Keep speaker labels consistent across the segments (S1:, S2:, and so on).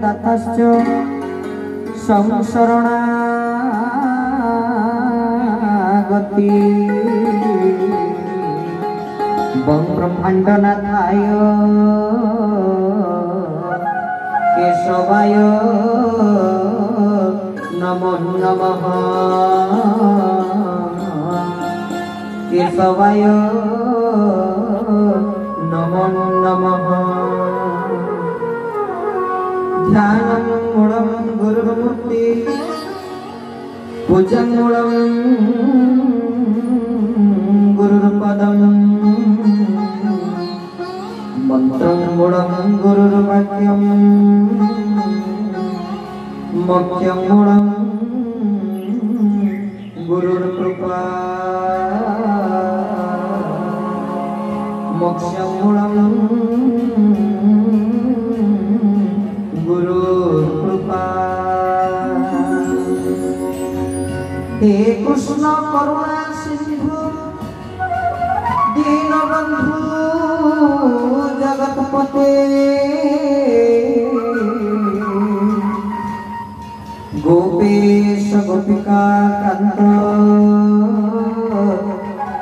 S1: ततश्च संशरणागति बं ब्रह्मांडनाथाय केशवाय नमो नमः केशवाय नमो नमः ध्यानं मूलं गुरुर्मूर्ति पूजं मूलं गुरुर्पदं मंत्रं मूलं गुरुर्वाक्यं मोक्षं मूलं गुरुर्कृपा मोक्षं मूलं गुरुर्कृपा। हे कृष्ण करुणा सिंधु दीनबंधु जगतपते गोपेश गोपिका कांत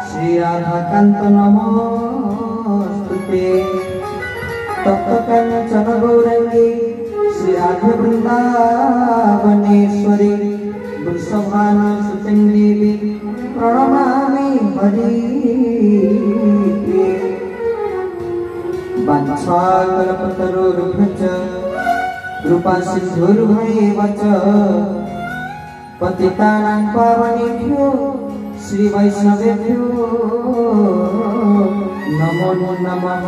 S1: श्री राधा कांत नमोस्तुते तप्त कांचन गौरांगी श्री राधा वृंदावनेश्वरी वृषभान सुतं देवी प्रणमामि हरिप्रिये वाञ्छाकल्पतरुर्भ्यश्च कृपा सिन्धुर्भैव च पतितानां पावनेभ्यो श्री वैष्णवेभ्यो नमो नमः।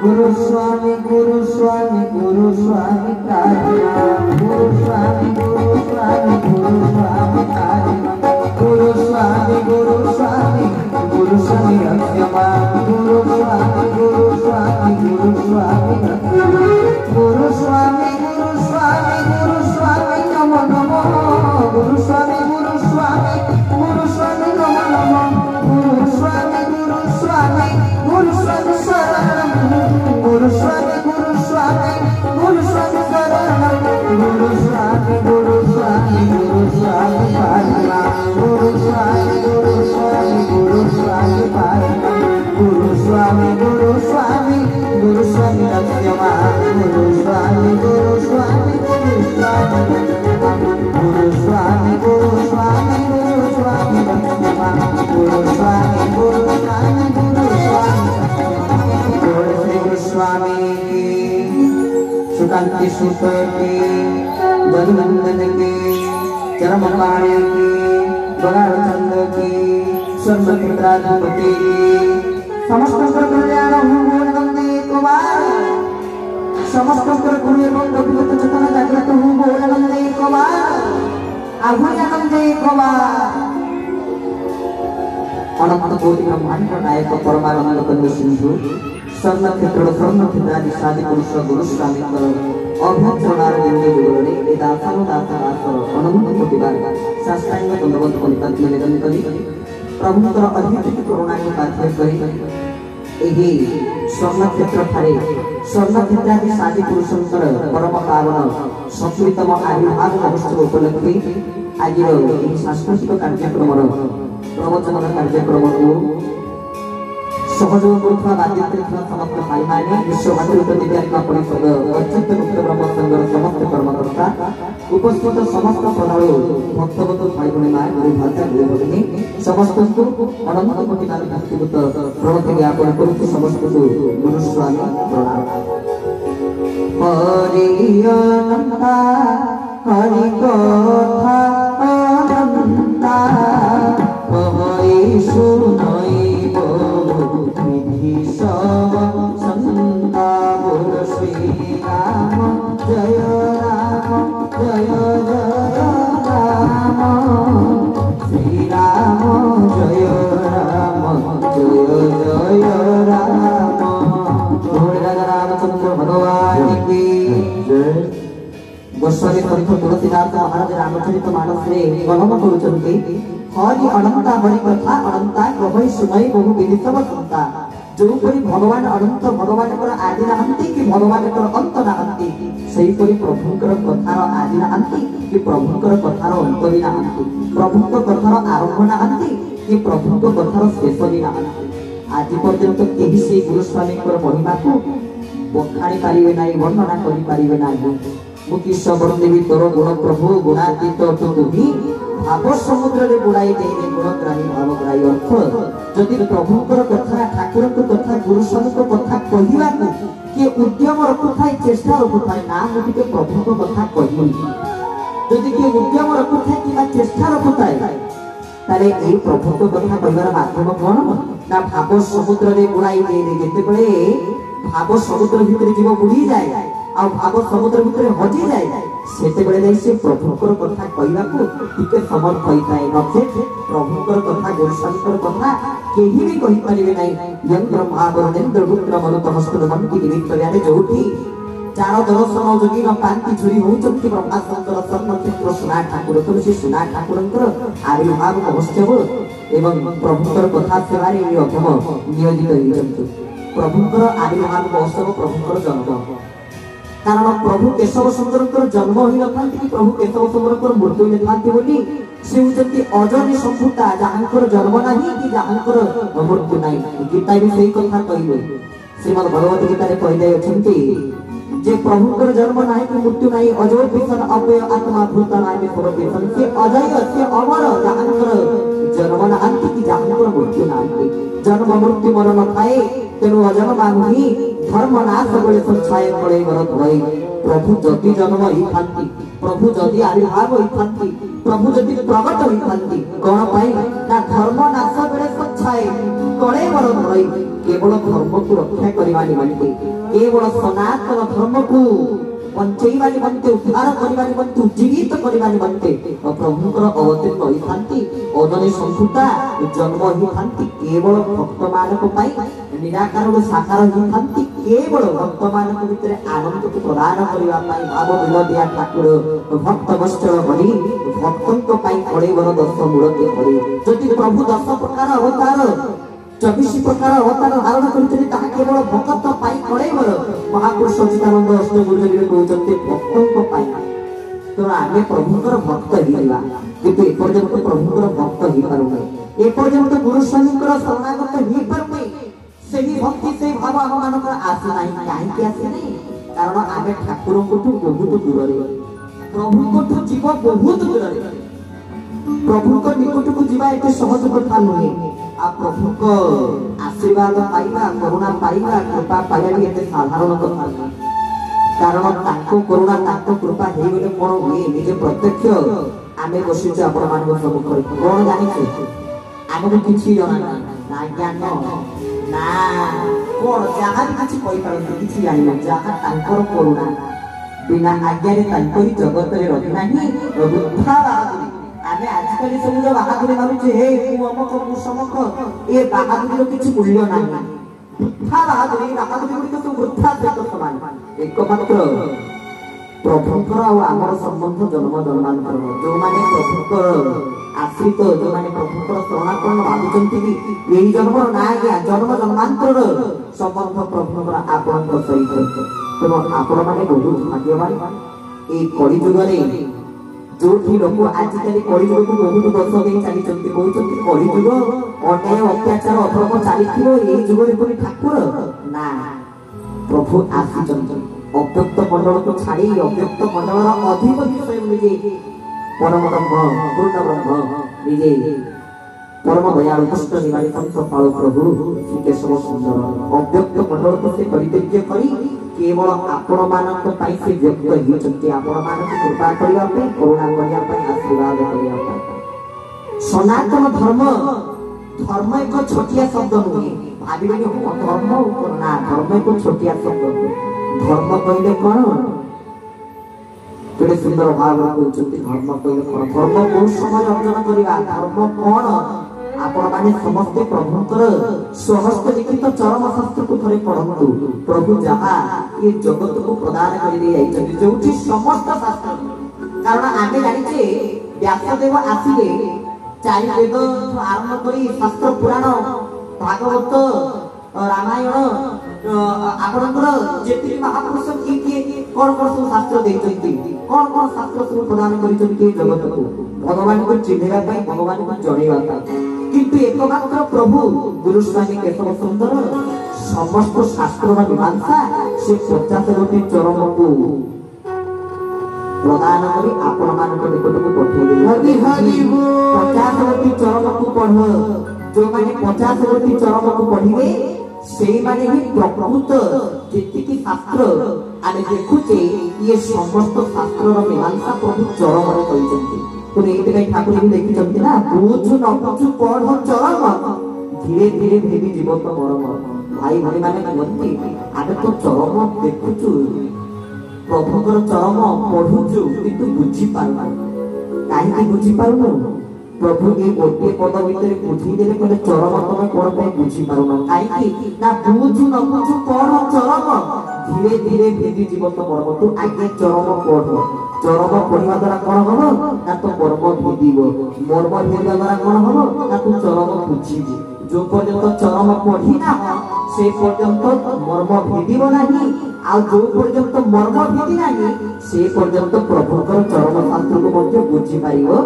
S1: गुरुस्वामी गुरुस्वामी गुरुस्वामी प्रार्थना गुरुस्वामी गुरुस्वामी गुरुस्वामी प्रार्थना गुरुस्वामी गुरुस्वामी गुरुस्वामी रक्षमा गुरुस्वामी गुरुस्वामी गुरुस्वामी रक्षमा गुरुस्वामी गुरुस्वामी गुरुस्वामी नमो नमो गुरुस्वामी गुरुस्वामी गुरुस्वामी नमो नमो गुरुस्वामी गुरुस्वामी गुरुस्वामी शरणं गुरुस्वामी गुरुस्वामी गुरुस्वामी शरणं गुरुस्वामी गुरुस्वामी गुरुस्वामी पालना गुरुस्वामी गुरुस्वामी गुरुस्वामी पालना गुरुस्वामी गुरुस्वामी गुरुस्वामी रक्षमा गुरुस्वामी गुरुस्वामी गुरुस्वामी गुरुस्वामी गुरुस्वामी गुरुस्वामी रक्षमा गुरुस्वामी गुरुस्वामी गुरुस्वामी स्वामी सुकांति सुत के जगनंदन के चरम पाणी के बगाड़ चंद के सर्वपुत्राधिपति समस्त कल्याण बोलनंदे कुमार समस्त गुरु एवं गतिगत चेतन जागृत हूँ बोलनंदे कुमार आहुनंदे कुमार अनंत कोटि ब्रह्मांड नायक परमानंद कंद सिंधु स्वर्ण क्षेत्र स्वर्ण क्षेत्रादि साधि पुरुष गुरुस्वामी अभ्यर्थनार बिंदु जुगलरे ए दासानु दासार अनंत कोटिबार शास्त्रांग दंडवत कलिकांत निवेदन करी प्रभुଙ୍କର अधिक करुणा को पाथ्य करी एही स्वर्ण क्षेत्र ठारे स्वर्ण क्षेत्रादि साधि पुरुषंकर परम पावन 70तम आविर्भाव महोत्सव उपलक्षे आज सांस्कृतिक कार्यक्रम प्रवचन कार्यक्रम को सहयोग करुवा बाध्यता समस्त भाई माने विश्व मातृत्व विद्यालय परिषद अच्युत गुप्त ब्रह्म संघर समस्त कर्मकर्ता उपस्थित समस्त प्रधान भक्तवत भाई भणी माँ गुरु भाषा गुरु भगिनी समस्त को अनंत कोटि भक्तिगत प्रणति ज्ञापन करुच्च समस्त को गुरुस्वामी प्रणाम। हरि अनंता हरि कथा अनंता हरि सुनई सब संता बोल श्री राम जय राम जय जय राम श्री राम जय राम जय जय राम रामचंद्र भगवान की गोस्वामी पंथ तुलसीदास महाराज रामचरित मानस रे वर्णन करुचंती हरि अनंता हरि कथा अनंता कहई सुनई बहु विधि सब संता जोपरी भगवान अनंत भगवान आदि नहांती कि भगवान अंत नहांती सेहीपरि प्रभुंकर कथार आदि नहांती कि प्रभुंकर कथार अंत भी नहांती प्रभुंक कथार आरंभ नहांती कि प्रभुंक कथार शेष भी नहांती आज पर्यंत केही से गुरुस्वामी महिमा को बखाणी पारिबे नाही वर्णना करि पारिबे नाही मुकी सबन देवी तोर गुण प्रभु गुणातीत तुमी भाव समुद्र रे बुड़ाई दे गुणग्राही भावग्राही अर्थ जदि प्रभुंकर कथा ठाकुर कथा गुरुस्वामी कथा कहवा को कि उद्यम रखुए चेष्टा रखुए ना मुझे प्रभु कथा कहनी जदि किए उद्यम रखुए कि चेष्टा रखुए तारे ए प्रभु कथा कहबार माध्यम कौन ना भाव समुद्र रे बुड़ाई दे जिते भाव समुद्र भितर जीव बुड़ी जाए आ भाव समुद्र भितर हजि जाए सेते बेले जाई से प्रभुकर कथा कहबा को टिके समर्थ होइताय नचेत प्रभुकर कथा गुरुस्वामीकर कथा केही भी कहि परिबे नै यंत्र महावरणेन्द्र रुद्र मनोतमस्तु मनति निमित्त यारे जोठी चार दर्शन जोगी न कांति झुरी होचंती ब्रह्माशंकर सर्वक्षेत्र सुना ठाकुर तो से सुना ठाकुरंकर आविर्भाव महोत्सव एवं प्रभुकर कथा सेवारे ये अधम नियोजित होइचंती प्रभुकर आविर्भाव महोत्सव प्रभुकर जन्म कारण प्रभु केशव सुंदर जन्म होई नथांती कि प्रभु केशव सुंदर मृत्यु होई नथांती बोली से उजती अजनी संभूता जहांकर जन्म नाही कि जहांकर मृत्यु नाही गीता भी सही कथा कहिबे श्रीमद् भगवत गीता रे कहि दे अछंती जे प्रभुकर जन्म नाही कि मृत्यु नाही अजय विसन अव्यय आत्मा भूत नाही सब विसन से अजय से अमर जहांकर जन्म नाही कि जहांकर मृत्यु नाही जन्म मृत्यु मरण थाए तेनु अजन्म मानुही धर्म नाश बळे संछाय पड़े भरत भाई प्रभु जदि जन्म ही थांती प्रभु जदि आविर्भाव ही थांती प्रभु जदि प्रकट ही थांती कोन पाई ना धर्म नाश बळे संछाय पड़े भरत भाई केवल धर्म को रक्षा करबा निमंते केवल सनातन धर्म को बंचैबा निमंते उद्धार करबा निमंते जीवित करबा निमंते प्रभुकर अवतीर्ण होई थांती ओदने संभूता जन्म ही थांती केवल भक्त मानक पाई निराकार साकार ही थांती केवल भक्त मानक भितर आनंद को प्रदान करबा पाई भाव विनोदिया ठाकुर भक्त वस्त्र बनी भक्तों पाई पड़े बर 10 मूर्ति पड़े जदि प्रभु 10 प्रकार अवतार 24 प्रकार अवतार धारण करते ताहा केवल भक्त पाई पड़े बर महापुरुष सच्चिदानंद अष्टगुरुदेव कहते भक्तों पाई तो आगे प्रभुकर भक्त हिला किंतु ए पर्यंत प्रभुकर भक्त ही पारुने ए पर्यंत गुरुस्वामीकर शरणागत ही पारुने सेही भक्ति से भाव हम मानकर आसे नाही काहे के आसे नाही कारण आगे ठाकुर को बहुत दूर रे प्रभु को जीव बहुत दूर रे प्रभु को निकट को जीवा एते सहज कथा नहे आ प्रभु को आशीर्वाद पाइबा करुणा पाइबा कृपा पाइबा भी एते साधारण कथा नहीं कारण ताको करुणा ताको कृपा हे गले कोन हुए निजे प्रत्यक्ष आमे बसिछु आपण मानव सब कर कोन जानि छै आमे किछि जना ना ज्ञान ना कोन जहा किछि कहि पारन किछि जानि जहा तांकर करुणा बिना आज्ञा रे तांकरी जगत रे रहि नाही बुद्धा बहादुरी आमे आजकल सब जो बहादुरी मानु हे तू अमक तू समक ए बहादुरी किछि मूल्य नाही बुद्धा बहादुरी तो वृद्धा सहित समान एकमात्र प्रभुकर और आमर संबंध जन्म जन्मांतर जो माने प्रभुकर आश्रित जो माने प्रभुकर शरणापन्न भावुचंती कि यही जन्म ना आज्ञा जन्म जन्मांतर संबंध प्रभुकर आपन सहित तो आपण माने बहुत भाग्यवान ए कलि युग रे जोठी लोक आजिकली कलि युग को बहुत दोष दे चली चंती कहउचंती कलि युग अन्याय अत्याचार अधर्म चलीथिबो ए युग रे कोनी ठाकुर ना प्रभु आसीचंती अव्यक्त मंडल को छाड़ी अव्यक्त मंडल अधिपति स्वयं निजे परम ब्रह्म पूर्ण ब्रह्म निजे परम दयालु कृष्ण निवारी संतपाल प्रभु श्री केशव सुंदर अव्यक्त मंडल को से परित्यज्य करी केवल आपण मानक पाई से व्यक्त हिचंती आपण मानक कृपा करिया पे करुणा करिया पे आशीर्वाद करिया पे सनातन धर्म एक छोटिया शब्द नुहे भाबिबे धर्म ना धर्म एक छोटिया शब्द धर्म कहले कोन केडे सुंदर भाव कहउचंती धर्म कहले कोन धर्म को समाज अर्जन करिवा धर्म कोन आपण माने समस्त प्रभुकर सहस्थ लिखित चरम शास्त्र को थरे पढंतु प्रभु जहा ये जगत को प्रदान करि दे आइछन जोठी समस्त शास्त्र कारण आमे जानि छे व्यासदेव आसीले चारि वेद आरंभ करी शास्त्र पुराण भागवत रामायण आपणकर जेतिक महापुरुष किए कौन कौन सब शास्त्र देइछन्ति कौन कौन शास्त्र सब प्रदान करिछन्ति जगत को भगवान को चिन्हवा पाई भगवान को जणेवा पाई किंतु एकमात्र प्रभु गुरु स्वामी केशव सुंदर समस्त शास्त्र मीमांसा से 50 गोटी चरम को प्रदान करी आपण मान निकट को पठेइले हरि हरि 50 गोटी चरम को पढ़ जो माने 50 गोटी चरम को पढ़िबे सेई माने ही प्रकृत जेतिकी शास्त्र आमे देखुचे ये समस्त शास्त्र रो मीमांसा प्रभु चरम रे कहिसंती तो एते कई ठाकुर भी देखिसंती ना बुझु न बुझु पढ़ चरम धीरे धीरे भेदी जीवन तो मरम भाई भाई माने कहंती आमे तो चरम देखुचु प्रभुकर चरम पढ़ुचु किंतु बुझी पारना काहे बुझी पारनु प्रभु ये गोटे पद भीतर बुझी देले कहले चरम तमे कोन पे बुझी पारुना काहे ना बुझु न बुझु पढ़ चरम धीरे धीरे भेदी जीवन तो मरम तू आगे चरम पढ़ चरम पढ़िवा द्वारा कोन हबो ना तो मर्म भेदिबो मर्म भेदिवा द्वारा कोन हबो ना तू चरम बुझिबो जो पर्यंत चरम पढ़ी ना से पर्यंत मर्म भेदिबो नाही आ जो पर्यंत मर्म भेदी नाही से पर्यंत प्रभुकर चरम शास्त्र को मध्य बुझी पारिबो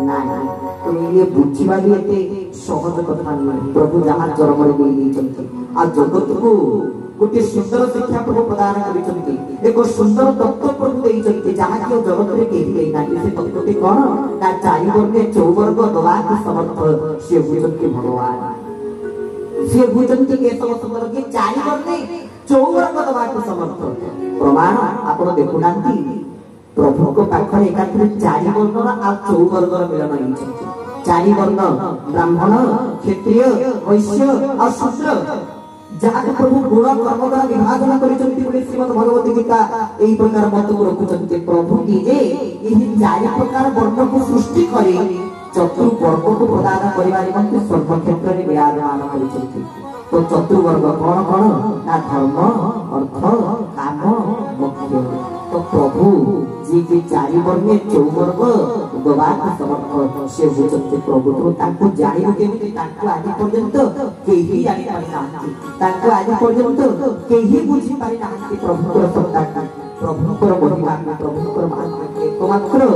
S1: नाही तो ये बुझिबा भी एते सहज कथा नहीं प्रभु जहां चरम रे देई दैछन्ति आ जगत को गोटे सुंदर शिक्षा प्रभु प्रदान करिसंति एक सुंदर तत्व प्रभु दैछन्ति जहां कि जगत रे केही देई नाही से तत्वटी कोन ना चारि वर्गे चौवर्ग दवाक समर्थ से बुझन्ति भगवान से बुझन्ति केशव सुंदर के चारि वर्गे चौवर्ग दवाक समर्थ प्रमाण आपण देखुनांती प्रभु को पाखरे एकाथरे चारि वर्ग आ चौवर्ग मिलन होइछन्ति चारि वर्ण ब्राह्मण क्षत्रिय वैश्य और शूद्र जहाँ प्रभु गुण कर्म द्वारा विभाजन करिसंति बोले श्रीमद् भगवत गीता एई प्रकार मत को रखुचंति प्रभु की जे एही चारि प्रकार वर्ण को सृष्टि करी चतुर्वर्ग को प्रदान करिबा निमंते सर्व क्षेत्र रे विराजमान करिसंति तो चतुर्वर्ग कौन कौन ना धर्म अर्थ काम मोक्ष तो प्रभु जी के चारि वर्गे चौवर्ग दवाक समर्थ से बुझते प्रभु तो ताको जानिबो केमिति ताको आदि पर्यंत केही जानि पारि नाहंती ताको आदि पर्यंत केही बुझी पारि नाहंती प्रभुकर सत्ता प्रभुकर महिमा प्रभुकर महात्म्य एकमात्र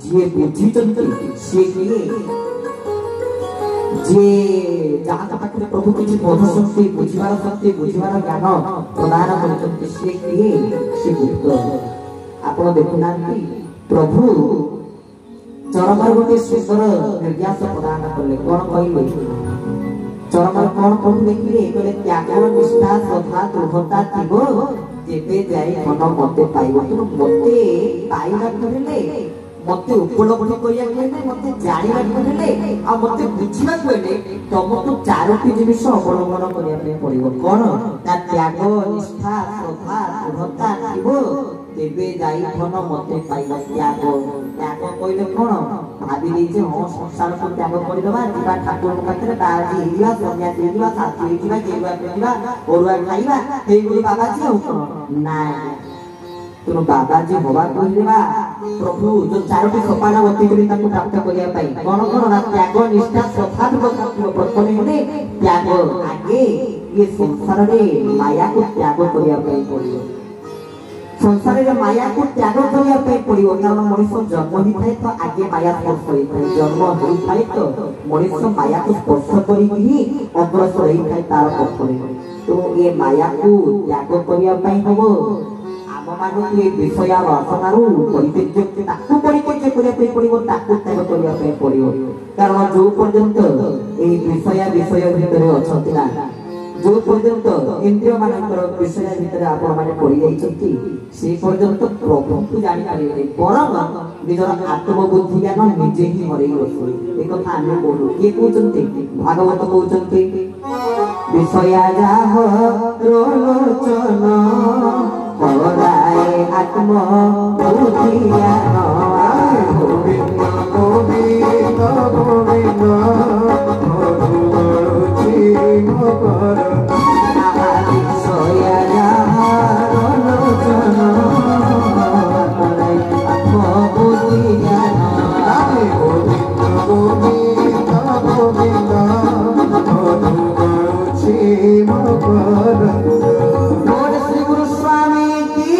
S1: जे बुझिचंती से किए जे जहाँ पाखरे प्रभु किछि बोध शक्ति बुझिबार शक्ति बुझिबार ज्ञान प्रदान करिसंति से किए से गुप्त आपण देखुनांती प्रभु चरमर गोटे सुंदर निर्यास प्रदान करले कोन कहिबे चरमर कोन कोन देखिले कहले त्याग निष्ठा श्रद्धा दृढ़ता थिबो जेबे जाई मन मते पाइबो तु मते पाइला करले मते उपलब्धि करिया कहले मते जानिबा कहले आ मते बुझिबा कहले तुमको चारोटी जिनिस अवलंबन करिया पे पड़िबो कोन ता त्याग निष्ठा श्रद्धा दृढ़ता थिबो तेबे जाई धन मते पाइबा त्याग त्याग कहले कोन भाबी दै जे हो संसार को त्याग करि दबा दिबा ठाकुर पाखरे बाजी हिवा सन्या दिबा साथी हिवा केबा केबा ओरुआ खाइबा हेइ गुरु बाबा जी हो कोन ना तुम बाबा जी होबा कहलेबा प्रभु जो चारोटी सोपान गति करी ताको प्राप्त करिया पाई कोन कोन ना त्याग निष्ठा श्रद्धा दृढ़ता प्रथमे होने त्याग आगे ये संसार रे माया को त्याग करिया पाई पड़ियो संसार रे माया को त्याग करिया पे पड़ियो कारण मनुष्य जन्म ही थाए तो आगे माया स्पर्श करि थाए जन्म होई थाए तो मनुष्य माया को स्पर्श करि ही अग्रसर होई थाए तार पथरे तो ये माया को त्याग करिया पे हबो आम मानु ये विषय वासनारु परित्यज्य ताकू परित्यज्य करिया पे पड़ियो ताकू त्याग करिया पे पड़ियो कारण जो पर्यंत ए विषय भितरे अछंती ना जो पर्यंत इंद्रिय मानकर विषय भितर आपण माने पड़ी जाइछंती से पर्यंत प्रभु को जानि पारिबे परम निजर आत्मबुद्धि ज्ञान निजे ही हरई बसुई एक कथा आमे बोलु के कहउचंती भागवत कहउचंती विषया जाह रोलोचन कराए आत्म बुद्धि ज्ञान Govind Govind Govind Lord Sri Guru Swami ki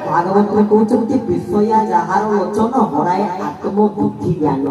S1: Bhagavat कहते विषया जार लोचन हराए आत्म बुद्धि ज्ञान।